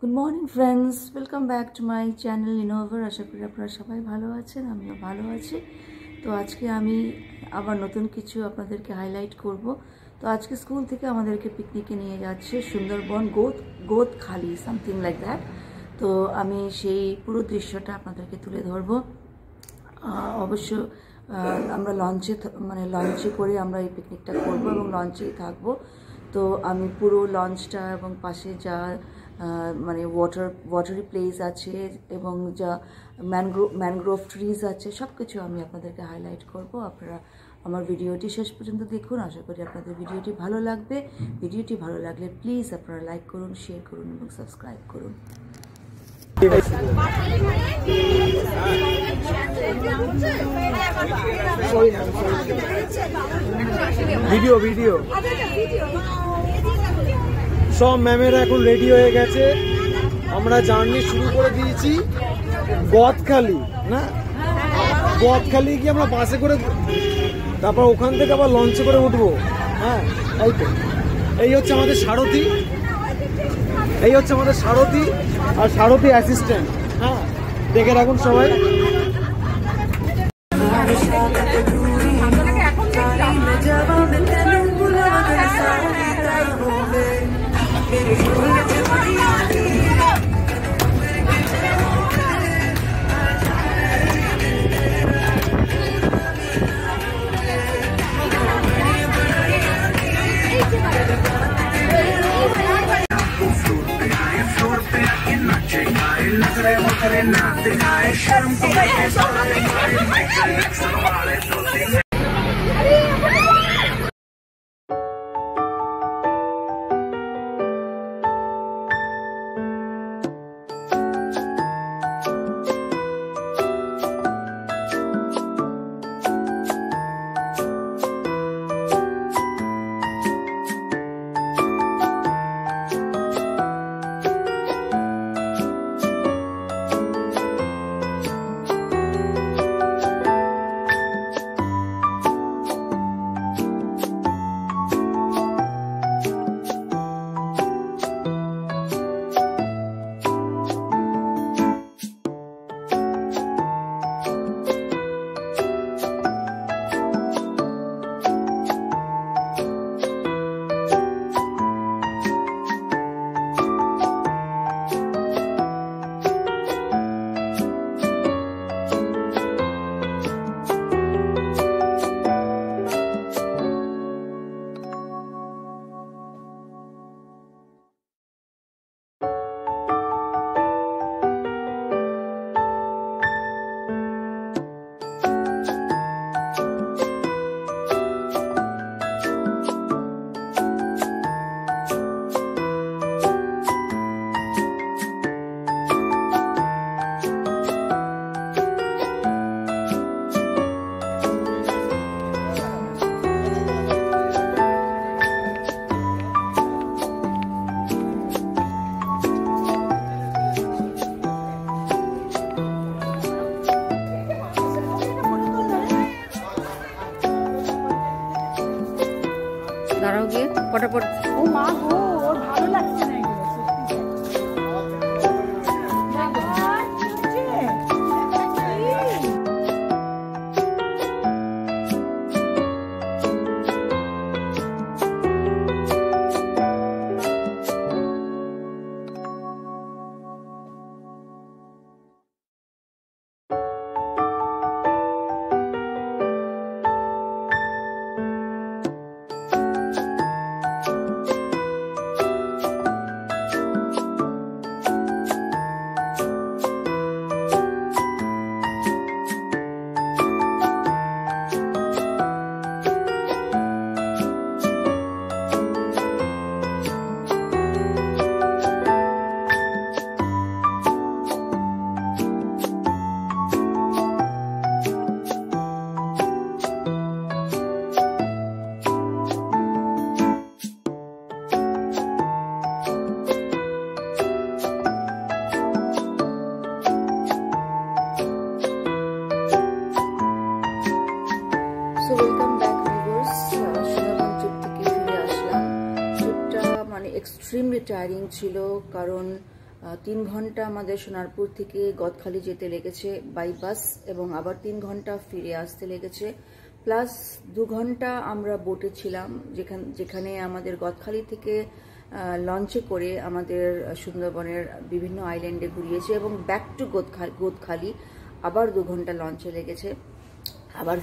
Good morning friends, welcome back to my channel ইনোভার। আশা করি আপনারা সবাই ভালো আছেন, আমিও ভালো আছি। তো আজকে আমি আবার নতুন কিছু আপনাদেরকে হাইলাইট করব। তো আজকে স্কুল থেকে আমাদেরকে পিকনিকে নিয়ে যাচ্ছে সুন্দরবন, গোদখালি, সামথিং লাইক দ্যাট। তো আমি সেই পুরো দৃশ্যটা আপনাদেরকে তুলে ধরবো। অবশ্য আমরা লঞ্চে করে আমরা এই পিকনিকটা করব এবং লঞ্চেই থাকবো। তো আমি পুরো লঞ্চটা এবং পাশে যা ওয়াটারি প্লেস আছে এবং যা ম্যানগ্রোভ ট্রিজ আছে সব কিছু আমি আপনাদেরকে হাইলাইট করব। আপনারা আমার ভিডিওটি শেষ পর্যন্ত দেখুন। আশা করি আপনাদের ভিডিওটি ভালো লাগবে। ভিডিওটি ভালো লাগলে প্লিজ আপনারা লাইক করুন, শেয়ার করুন এবং সাবস্ক্রাইব করুন। ভিডিও সব ম্যামেরা এখন রেডি হয়ে গেছে। আমরা জার্নি শুরু করে দিয়েছি গোদখালি, না গোদখালি গিয়ে আমরা বাসে করে, তারপর ওখান থেকে আবার লঞ্চে করে উঠবো। হ্যাঁ, তাই তো। এই হচ্ছে আমাদের সারথি, আর সারথি অ্যাসিস্ট্যান্ট। হ্যাঁ, দেখে রাখুন সবাই। দাঁড়াও গিয়ে ফটাফট। ও মা গো, ওর ভালো লাগছে না এগুলো। এক্সট্রিমলি টায়ারিং ছিল, কারণ 3 ঘন্টা আমাদের সোনারপুর থেকে গদখালি যেতে লেগেছে বাই বাস, এবং আবার 3 ঘন্টা ফিরে আসতে লেগেছে, প্লাস 2 ঘন্টা আমরা বোটে ছিলাম, যেখানে আমাদের গদখালি থেকে লঞ্চে করে আমাদের সুন্দরবনের বিভিন্ন আইল্যান্ডে ঘুরিয়েছে, এবং ব্যাক টু গদখালি আবার 2 ঘন্টা লঞ্চে লেগেছে, আবার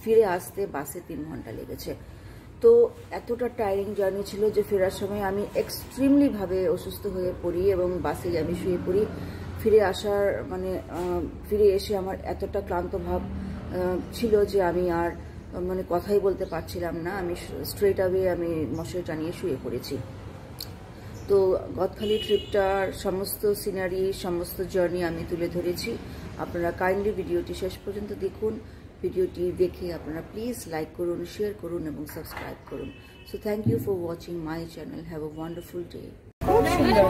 ফিরে আসতে বাসে 3 ঘন্টা লেগেছে। তো এতটা টায়ারিং জার্নি ছিল যে ফেরার সময় আমি এক্সট্রিমলি ভাবে অসুস্থ হয়ে পড়ি এবং বাসে আমি শুয়ে পড়ি। ফিরে এসে আমার এতটা ক্লান্ত ভাব ছিল যে আমি আর কথাই বলতে পারছিলাম না। আমি স্ট্রেট অ্যাওয়ে আমি মশারি টানিয়ে শুয়ে পড়েছি। তো গদখালি ট্রিপটার সমস্ত সিনারি, সমস্ত জার্নি আমি তুলে ধরেছি। আপনারা কাইন্ডলি ভিডিওটি শেষ পর্যন্ত দেখুন। ভিডিওটি দেখে আপনারা প্লিজ লাইক করুন, শেয়ার করুন এবং সাবস্ক্রাইব করুন। So thank you for watching my channel. Have a wonderful day. খুব সুন্দর।